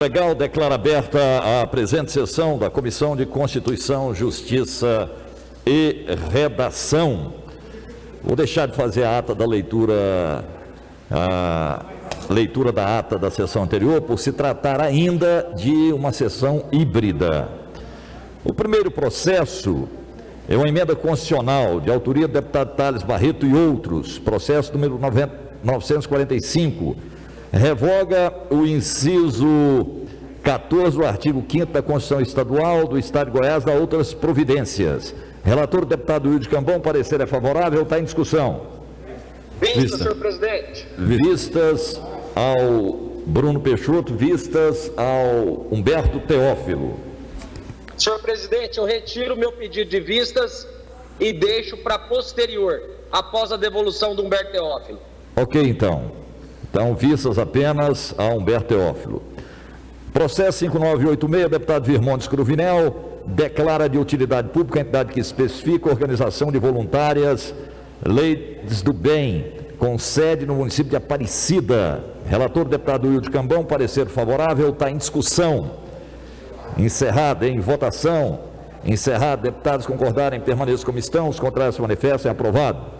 Legal, declara aberta a presente sessão da Comissão de Constituição, Justiça e Redação. Vou deixar de fazer a ata da leitura, da ata da sessão anterior, por se tratar ainda de uma sessão híbrida. O primeiro processo é uma emenda constitucional de autoria do deputado Thales Barreto e outros, processo número 945, revoga o inciso 14 do artigo 5º da Constituição Estadual do Estado de Goiás a outras providências. Relator, deputado Wilde Cambão, parecer é favorável, está em discussão. Vista, senhor presidente. Vistas ao Bruno Peixoto, vistas ao Humberto Teófilo. Senhor presidente, eu retiro meu pedido de vistas e deixo para posterior, após a devolução do Humberto Teófilo. Ok, então, vistas apenas a Humberto Teófilo. Processo 5986, deputado Virmontes Cruvinel, declara de utilidade pública a entidade que especifica a organização de voluntárias Leis do Bem, com sede no município de Aparecida. Relator, deputado Wilde Cambão, parecer favorável, está em discussão. Encerrada em votação. Encerrado, deputados concordarem, permaneçam como estão, os contrários se manifestem, aprovado.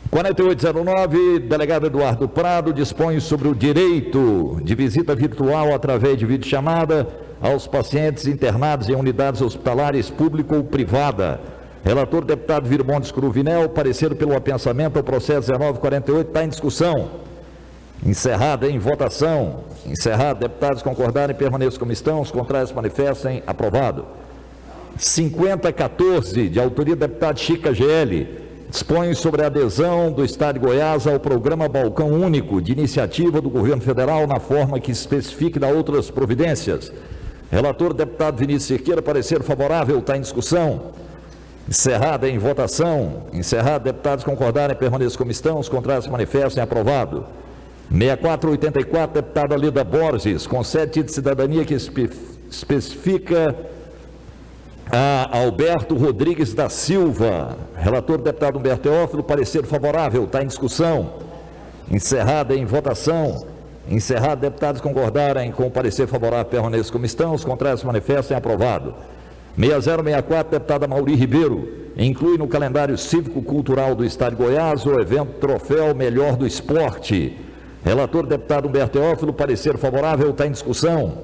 4809, delegado Eduardo Prado dispõe sobre o direito de visita virtual através de videochamada aos pacientes internados em unidades hospitalares pública ou privada. Relator, deputado Virmontes Cruvinel, parecer pelo apensamento ao processo 1948, está em discussão. Encerrada em votação. Encerrado, deputados concordarem, permaneçam como estão, os contrários se manifestem, aprovado. 5014, de autoria do deputado Chica GL, dispõe sobre a adesão do Estado de Goiás ao programa Balcão Único, de iniciativa do Governo Federal, na forma que especifique da outras providências. Relator, deputado Vinícius Cerqueira, parecer favorável, está em discussão. Encerrada em votação. Encerrado, deputados concordarem, permaneçam como estão, os contrários se manifestem, aprovado. 6484, deputada Lida Borges, concede título de cidadania que especifica a Alberto Rodrigues da Silva. Relator, deputado Humberto Teófilo, parecer favorável, está em discussão. Encerrada em votação. Encerrado, deputados concordarem com o parecer favorável, permaneçam como estão, os contrários se manifestem, aprovado. 6064, deputada Mauri Ribeiro, inclui no calendário cívico-cultural do Estado de Goiás o evento Troféu Melhor do Esporte. Relator, deputado Humberto Teófilo, parecer favorável, está em discussão.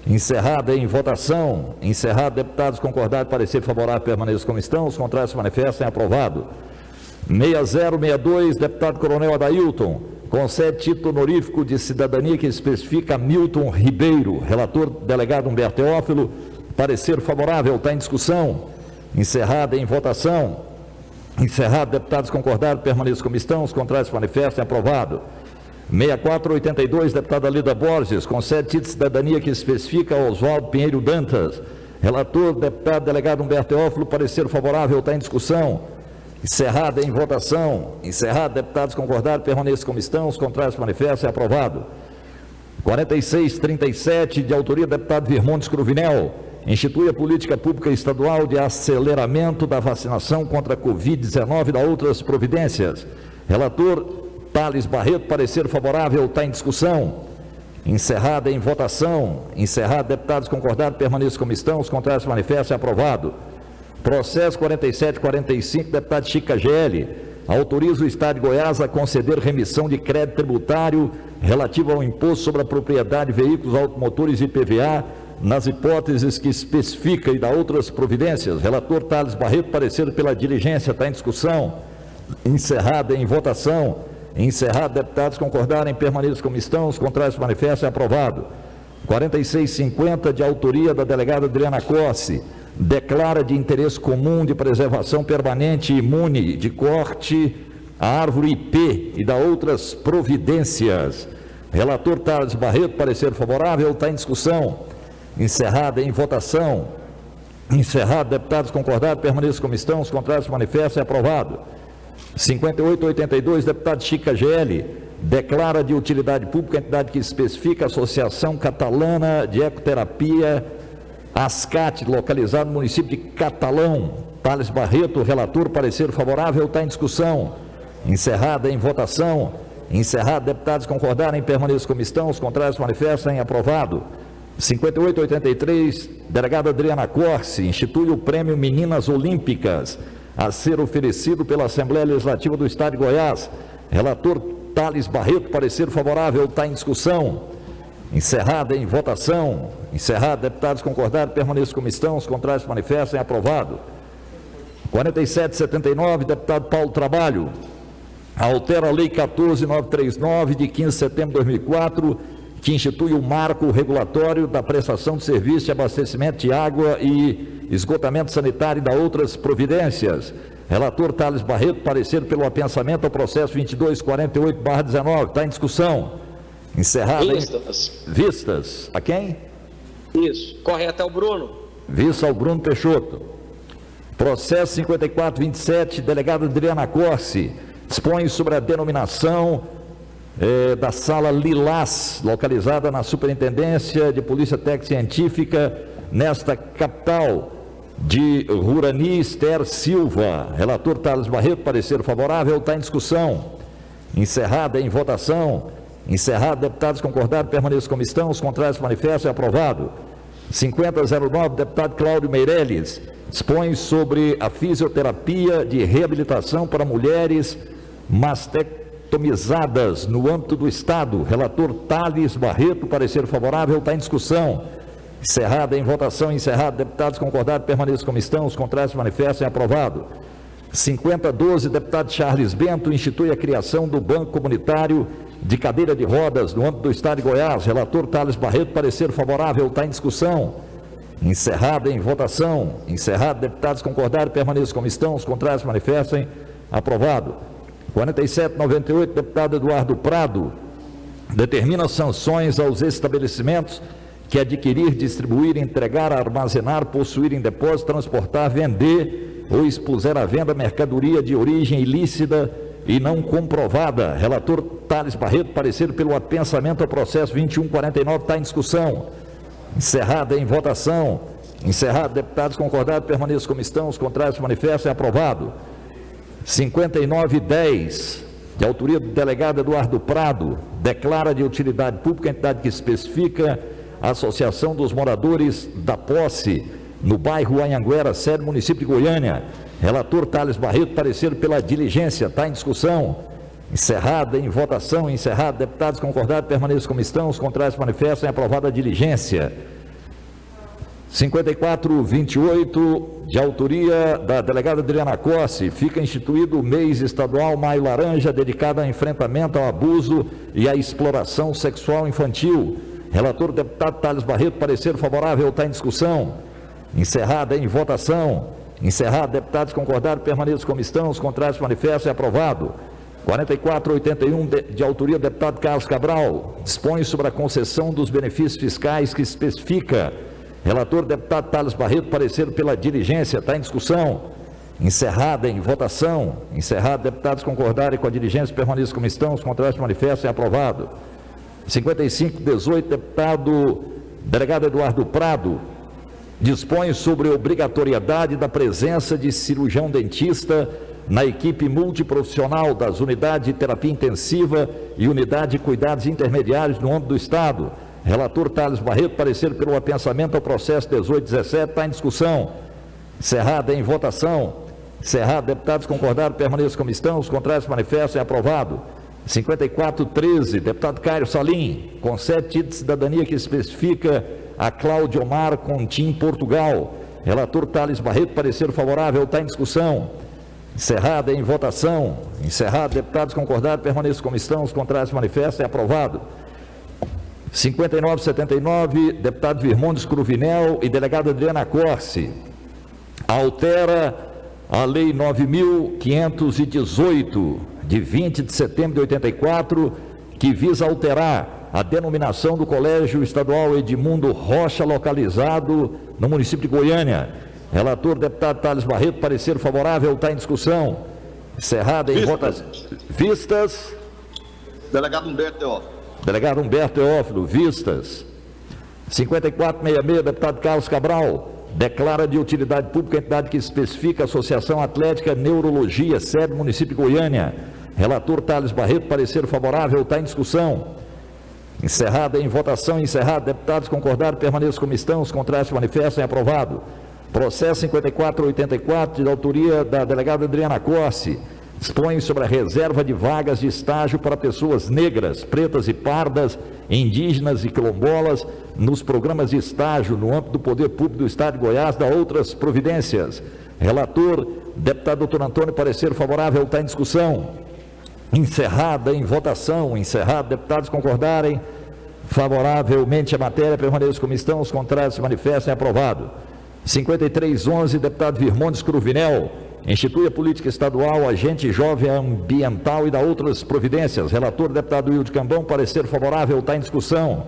Encerrada em votação. Encerrado, deputados concordarem, parecer favorável, permaneçam como estão, os contrários se manifestem, aprovado. 6062, deputado Coronel Adailton, concede título honorífico de cidadania que especifica Milton Ribeiro. Relator, delegado Humberto Teófilo, parecer favorável, está em discussão. Encerrada em votação. Encerrado, deputados concordarem, permaneçam como estão, os contrários se manifestem, aprovado. 6482, deputada Lida Borges, concede título de cidadania que especifica Oswaldo Pinheiro Dantas. Relator, deputado delegado Humberto Teófilo, parecer favorável, está em discussão. Encerrada em votação. Encerrado, deputados concordarem, permaneçam como estão, os contrários se manifestem, aprovado. 4637, de autoria do deputado Virmontes Cruvinel, institui a política pública estadual de aceleramento da vacinação contra a Covid-19 e da outras providências. Relator, Thales Barreto, parecer favorável, está em discussão. Encerrada em votação. Encerrado, deputados concordarem, permaneçam como estão, os contrários se manifestem, aprovado. Processo 4745, deputado Chica GL, autoriza o Estado de Goiás a conceder remissão de crédito tributário relativo ao imposto sobre a propriedade de veículos automotores e IPVA, nas hipóteses que especifica e dá outras providências. Relator Thales Barreto, parecer pela diligência, está em discussão. Encerrada em votação. Encerrado, deputados concordarem, permaneçam como estão, os contrários se manifestem, aprovado. 4650, de autoria da delegada Adriana Cossi, declara de interesse comum de preservação permanente e imune de corte a árvore IP e da outras providências. Relator Thales Barreto, parecer favorável, está em discussão. Encerrada em votação. Encerrado, deputados concordarem, permaneçam como estão, os contrários se manifestem, aprovado. 5882, deputado Chica GL, declara de utilidade pública a entidade que especifica a Associação Catalana de Ecoterapia, ASCAT, localizado no município de Catalão. Thales Barreto, relator, parecer favorável, está em discussão. Encerrada em votação. Encerrado. Deputados concordarem, permaneçam como estão. Os contrários manifestem. Aprovado. 5883, delegada Adriana Corsi, institui o prêmio Meninas Olímpicas a ser oferecido pela Assembleia Legislativa do Estado de Goiás. Relator Thales Barreto, parecer favorável, está em discussão. Encerrada em votação. Encerrado. Deputados concordarem, permaneçam como estão. Os contrários manifestem. Aprovado. 4779, deputado Paulo Trabalho, altera a Lei 14.939, de 15 de setembro de 2004, que institui o marco regulatório da prestação de serviço de abastecimento de água e esgotamento sanitário e da outras providências. Relator Thales Barreto, parecer pelo apensamento ao processo 2248/19. Está em discussão. Encerrado. Vistas. A quem? Isso. Correto, é o Bruno. Vista ao Bruno Peixoto. Processo 5427, delegada Adriana Corsi, dispõe sobre a denominação da Sala Lilás, localizada na Superintendência de Polícia Técnica Científica, nesta capital, de Rurani Esther Silva. Relator Thales Barreto, parecer favorável, está em discussão. Encerrada em votação. Encerrado. Deputados concordaram, permaneçam como estão. Os contrários manifestam. É aprovado. 5009, deputado Cláudio Meirelles, dispõe sobre a fisioterapia de reabilitação para mulheres mastectomizadas no âmbito do Estado. Relator Thales Barreto, parecer favorável, está em discussão. Encerrada em votação. Encerrado. Deputados concordaram, permaneçam como estão. Os contrários manifestem. Aprovado. 5012, deputado Charles Bento, institui a criação do Banco Comunitário de Cadeira de Rodas no âmbito do Estado de Goiás. Relator Thales Barreto, parecer favorável, está em discussão. Encerrada em votação. Encerrado. Deputados concordaram, permaneçam como estão. Os contrários manifestem. Aprovado. 4798, deputado Eduardo Prado, determina sanções aos estabelecimentos que adquirir, distribuir, entregar, armazenar, possuir em depósito, transportar, vender ou expuser à venda mercadoria de origem ilícita e não comprovada. Relator Thales Barreto, parecer pelo apensamento ao processo 2149, está em discussão. Encerrada em votação. Encerrado. Deputados concordaram, permaneçam como estão. Os contrários manifestem. Aprovado. 5910, de autoria do delegado Eduardo Prado, declara de utilidade pública a entidade que especifica a Associação dos Moradores da Posse, no bairro Anhanguera, sede do município de Goiânia. Relator Thales Barreto, parecer pela diligência, está em discussão. Encerrada em votação. Encerrado. Deputados concordaram, permaneçam como estão. Os contrários manifestam. Aprovada a diligência. 5428, de autoria da delegada Adriana Corsi, fica instituído o mês estadual Maio Laranja, dedicado ao enfrentamento ao abuso e à exploração sexual infantil. Relator deputado Thales Barreto, parecer favorável, está em discussão. Encerrada em votação. Encerrado. Deputados concordaram, permaneçam como estão. Os contrários manifestam. Aprovado. 4481, de autoria do deputado Carlos Cabral, dispõe sobre a concessão dos benefícios fiscais que especifica. Relator deputado Thales Barreto, parecer pela diligência, está em discussão. Encerrada em votação. Encerrado. Deputados concordarem com a diligência, permaneçam como estão. Os contrários manifestam. Aprovado. 5518, delegado Eduardo Prado, dispõe sobre a obrigatoriedade da presença de cirurgião dentista na equipe multiprofissional das unidades de terapia intensiva e unidade de cuidados intermediários no âmbito do Estado. Relator Thales Barreto, parecer pelo apensamento ao processo 1817, está em discussão. Encerrada em votação. Encerrado. Deputados concordaram, permaneçam como estão. Os contrários manifestam. Aprovado. 5413, deputado Caio Salim, concede título de cidadania que especifica a Cláudio Omar Contim, Portugal. Relator Thales Barreto, parecer favorável, está em discussão. Encerrada em votação. Encerrado. Deputados concordaram, permaneçam como estão. Os contrários manifestam. Aprovado. 5979, deputado Virmondes Cruvinel e delegada Adriana Corsi, altera a Lei 9.518, de 20 de setembro de 84, que visa alterar a denominação do Colégio Estadual Edmundo Rocha, localizado no município de Goiânia. Relator deputado Thales Barreto, parecer favorável, está em discussão. Encerrada em votação. Vistas. Delegado Humberto Teófilo. Delegado Humberto Teófilo, vistas. 5466, deputado Carlos Cabral, declara de utilidade pública a entidade que especifica a Associação Atlética Neurologia, sede do município de Goiânia. Relator Thales Barreto, parecer favorável, está em discussão. Encerrada em votação, encerrado. Deputados concordaram, permaneçam como estão. Os contrários se manifestem. Aprovado. Processo 5484, de autoria da delegada Adriana Corsi, dispõe sobre a reserva de vagas de estágio para pessoas negras, pretas e pardas, indígenas e quilombolas, nos programas de estágio no âmbito do Poder Público do Estado de Goiás, da outras providências. Relator, deputado Dr. Antônio, parecer favorável, está em discussão. Encerrada em votação, encerrado. Deputados concordarem favoravelmente a matéria, permaneçam como estão. Os contrários se manifestem. Aprovado. 5311, deputado Virmondes Cruvinel, institui a política estadual, agente jovem ambiental e da outras providências. Relator, deputado Wilde Cambão, parecer favorável, está em discussão.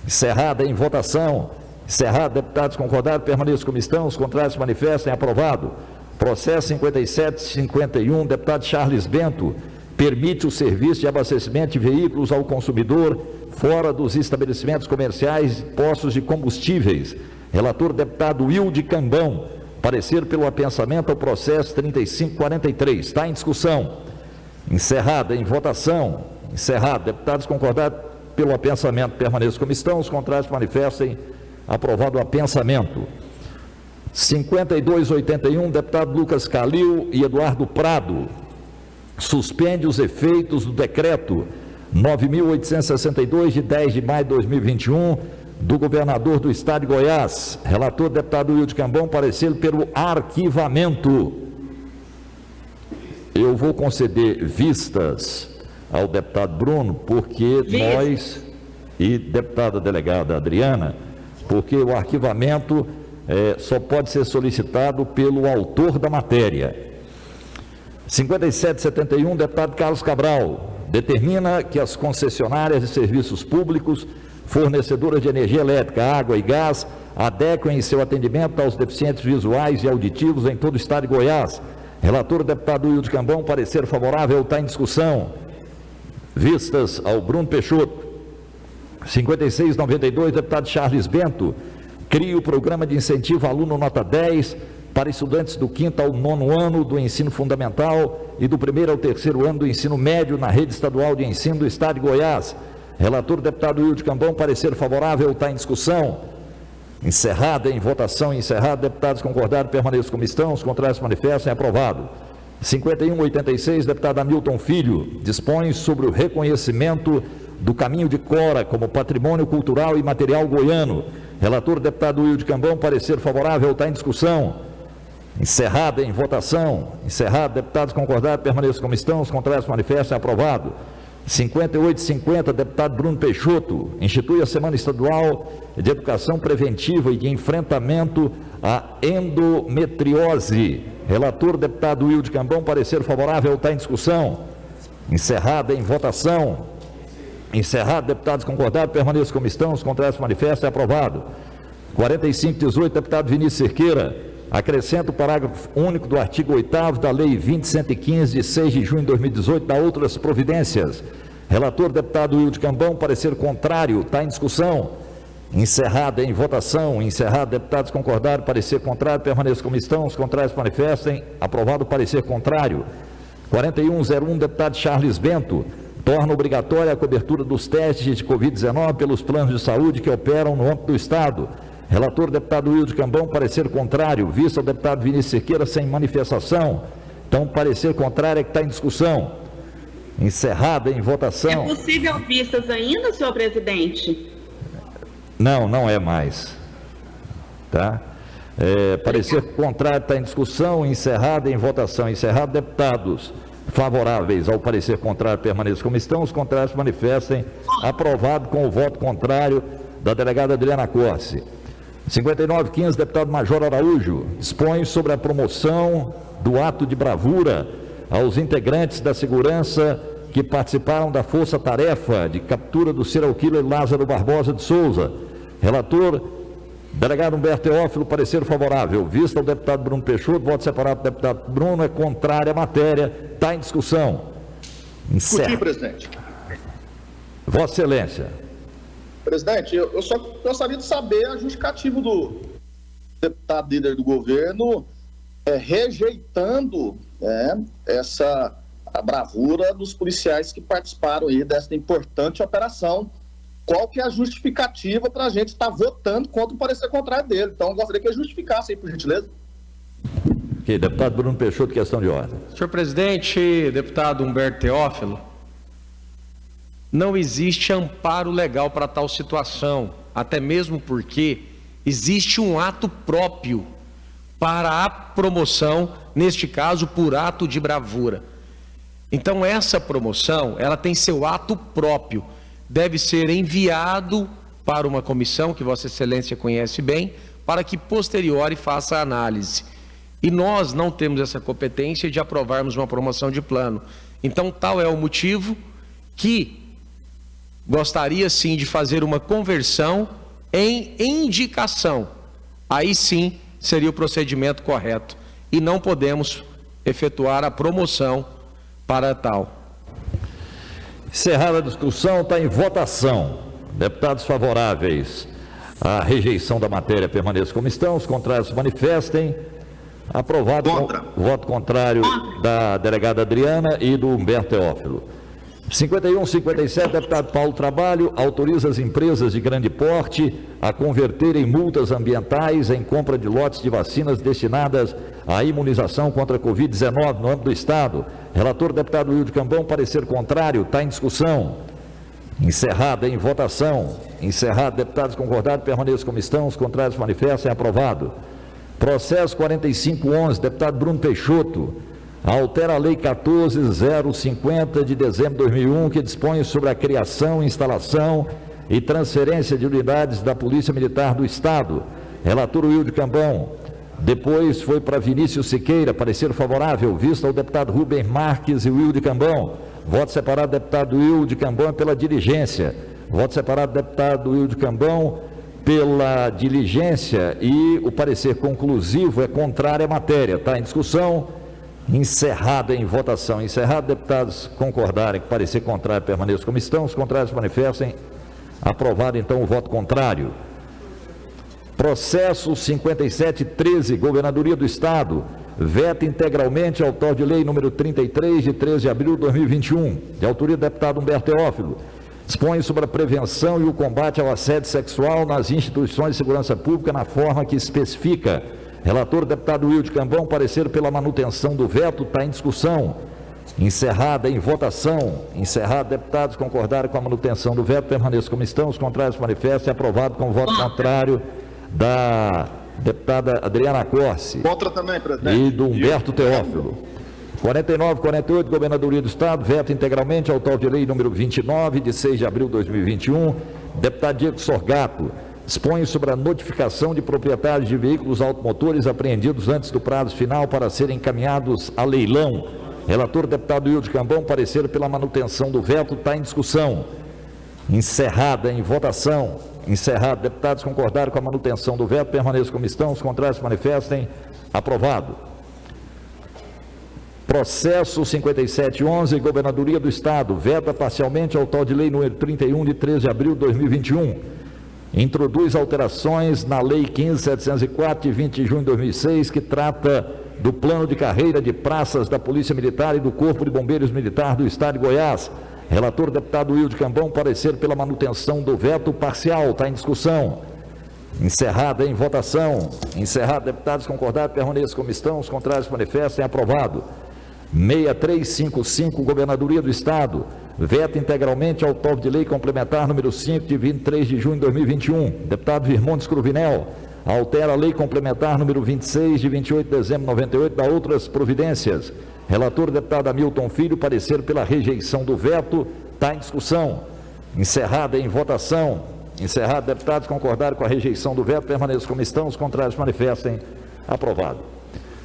Encerrada em votação. Encerrado. Deputados concordaram, permaneçam como estão. Os contrários se manifestem. Aprovado. Processo 5751, deputado Charles Bento, permite o serviço de abastecimento de veículos ao consumidor fora dos estabelecimentos comerciais e postos de combustíveis. Relator, deputado Wilde Cambão, parecer pelo apensamento ao processo 3543. Está em discussão. Encerrada em votação. Encerrado. Deputados concordaram pelo apensamento, permaneçam como estão. Os contrários manifestem. Aprovado o apensamento. 5281, deputado Lucas Calil e Eduardo Prado, suspende os efeitos do decreto 9.862, de 10 de maio de 2021, do governador do Estado de Goiás. Relator, deputado Wilde Cambão, parecer pelo arquivamento. Eu vou conceder vistas ao deputado Bruno, porque nós, e deputada delegada Adriana, porque o arquivamento só pode ser solicitado pelo autor da matéria. 5771, deputado Carlos Cabral, determina que as concessionárias de serviços públicos, fornecedoras de energia elétrica, água e gás, adequem seu atendimento aos deficientes visuais e auditivos em todo o estado de Goiás. Relator, deputado Wilde Cambão, parecer favorável, está em discussão. Vistas ao Bruno Peixoto. 5692, deputado Charles Bento, cria o programa de incentivo aluno nota 10 para estudantes do 5º ao 9º ano do ensino fundamental e do 1º ao 3º ano do ensino médio na rede estadual de ensino do estado de Goiás. Relator, deputado Wilde Cambão, parecer favorável, está em discussão. Encerrada em votação, encerrado. Deputados concordaram, permaneçam como estão. Os contrários se manifestem. Aprovado. 5186, deputado Hamilton Filho, dispõe sobre o reconhecimento do Caminho de Cora como patrimônio cultural e material goiano. Relator, deputado Wilde Cambão, parecer favorável, está em discussão. Encerrada em votação. Encerrado. Deputados concordaram, permaneçam como estão. Os contrários se manifestem. Aprovado. 5850, deputado Bruno Peixoto, institui a Semana Estadual de Educação Preventiva e de Enfrentamento à Endometriose. Relator, deputado Wilde Cambão, parecer favorável, está em discussão. Encerrada em votação. Encerrado. Deputados concordaram, permaneçam como estão. Os contrários se manifestem. Aprovado. 4518, deputado Vinícius Cerqueira, acrescenta o parágrafo único do artigo 8º da Lei 20.115, de 6 de junho de 2018, da outras providências. Relator, deputado Wilde Cambão, parecer contrário, está em discussão. Encerrada em votação. Encerrado. Deputados concordaram, parecer contrário, permaneçam como estão. Os contrários manifestem. Aprovado o parecer contrário. 4101, deputado Charles Bento, torna obrigatória a cobertura dos testes de Covid-19 pelos planos de saúde que operam no âmbito do Estado. Relator, deputado Wilde Cambão, parecer contrário. Vista o deputado Vinícius Cerqueira sem manifestação. Então, parecer contrário é que está em discussão. Encerrada em votação. É possível vistas ainda, senhor presidente? Não, não é mais. Tá? Parecer contrário está em discussão. Encerrada em votação. Encerrado. Deputados favoráveis ao parecer contrário permaneçam como estão. Os contrários manifestem. Aprovado com o voto contrário da delegada Adriana Corsi. 5915, deputado Major Araújo, dispõe sobre a promoção do ato de bravura aos integrantes da segurança que participaram da força-tarefa de captura do serial killer Lázaro Barbosa de Souza. Relator, delegado Humberto Teófilo, parecer favorável. Vista o deputado Bruno Peixoto, voto separado do deputado Bruno, é contrária à matéria, está em discussão. Discutir, presidente. Vossa Excelência. Presidente, eu só gostaria de saber a justificativa do deputado líder do governo rejeitando a bravura dos policiais que participaram aí desta importante operação. Qual que é a justificativa para a gente estar votando contra o parecer contrário dele? Então, eu gostaria que ele justificasse aí, por gentileza. Ok, deputado Bruno Peixoto, questão de ordem. Senhor presidente, deputado Humberto Teófilo, não existe amparo legal para tal situação, até mesmo porque existe um ato próprio para a promoção, neste caso, por ato de bravura. Então, essa promoção, ela tem seu ato próprio, deve ser enviado para uma comissão, que Vossa Excelência conhece bem, para que posteriori faça a análise. E nós não temos essa competência de aprovarmos uma promoção de plano. Então, tal é o motivo que gostaria sim de fazer uma conversão em indicação. Aí sim seria o procedimento correto. E não podemos efetuar a promoção para tal. Encerrada a discussão, está em votação. Deputados favoráveis à rejeição da matéria permaneçam como estão, os contrários se manifestem. Aprovado com voto contrário da delegada Adriana e do Humberto Teófilo. 51, 57, deputado Paulo Trabalho autoriza as empresas de grande porte a converterem multas ambientais em compra de lotes de vacinas destinadas à imunização contra a Covid-19 no âmbito do Estado. Relator, deputado Wilde Cambão, parecer contrário, está em discussão. Encerrada em votação. Encerrado, deputados concordados, permaneçam como estão, os contrários manifestem, aprovado. Processo 4511, deputado Bruno Peixoto, altera a Lei 14.050 de dezembro de 2001, que dispõe sobre a criação, instalação e transferência de unidades da Polícia Militar do Estado. Relator Wilde Cambão. Depois foi para Vinícius Siqueira, parecer favorável, vista ao deputado Rubens Marques e Wilde Cambão. Voto separado, deputado Wilde Cambão, pela diligência. Voto separado, deputado Wilde Cambão, pela diligência, e o parecer conclusivo é contrário à matéria. Está em discussão. Encerrada em votação. Encerrado, deputados concordarem que parecer contrário permaneça como estão, os contrários manifestem. Aprovado então o voto contrário. Processo 5713, Governadoria do Estado, veta integralmente autor de lei número 33, de 13 de abril de 2021, de autoria do deputado Humberto Teófilo. Dispõe sobre a prevenção e o combate ao assédio sexual nas instituições de segurança pública na forma que especifica. Relator, deputado Wilde Cambão, parecer pela manutenção do veto, está em discussão. Encerrada em votação. Encerrado, deputados concordaram com a manutenção do veto, permaneçam como estão, os contrários manifestem, aprovado com o voto contrário da deputada Adriana Corsi. Contra também, presidente. E do Humberto Teófilo. 49, 48, Governadoria do Estado, veto integralmente, autor de lei número 29, de 6 de abril de 2021, deputado Diego Sorgato, dispõe sobre a notificação de proprietários de veículos automotores apreendidos antes do prazo final para serem encaminhados a leilão. Relator, deputado Wilde Cambão, parecer pela manutenção do veto, está em discussão. Encerrada em votação. Encerrado, deputados concordaram com a manutenção do veto, permaneçam como estão, os contrários se manifestem. Aprovado. Processo 5711, Governadoria do Estado, veta parcialmente autor de lei número 31, de 13 de abril de 2021. Introduz alterações na Lei 15.704, de 20 de junho de 2006, que trata do plano de carreira de praças da Polícia Militar e do Corpo de Bombeiros Militar do Estado de Goiás. Relator, deputado Wilde Cambão, parecer pela manutenção do veto parcial, está em discussão. Encerrada em votação. Encerrado, deputados concordaram, permaneçam como estão, os contrários manifestem, aprovado. 6355, Governadoria do Estado, veta integralmente autor de lei complementar número 5, de 23 de junho de 2021. Deputado Virmontes Cruvinel, altera a lei complementar número 26, de 28 de dezembro de 98, da outras providências. Relator, deputado Hamilton Filho, parecer pela rejeição do veto, está em discussão. Encerrada em votação. Encerrado, deputados concordaram com a rejeição do veto, permaneçam como estão, os contrários manifestem. Aprovado.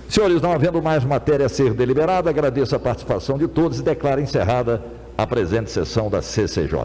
Senhores, não havendo mais matéria a ser deliberada, agradeço a participação de todos e declaro encerrada a presente sessão da CCJ.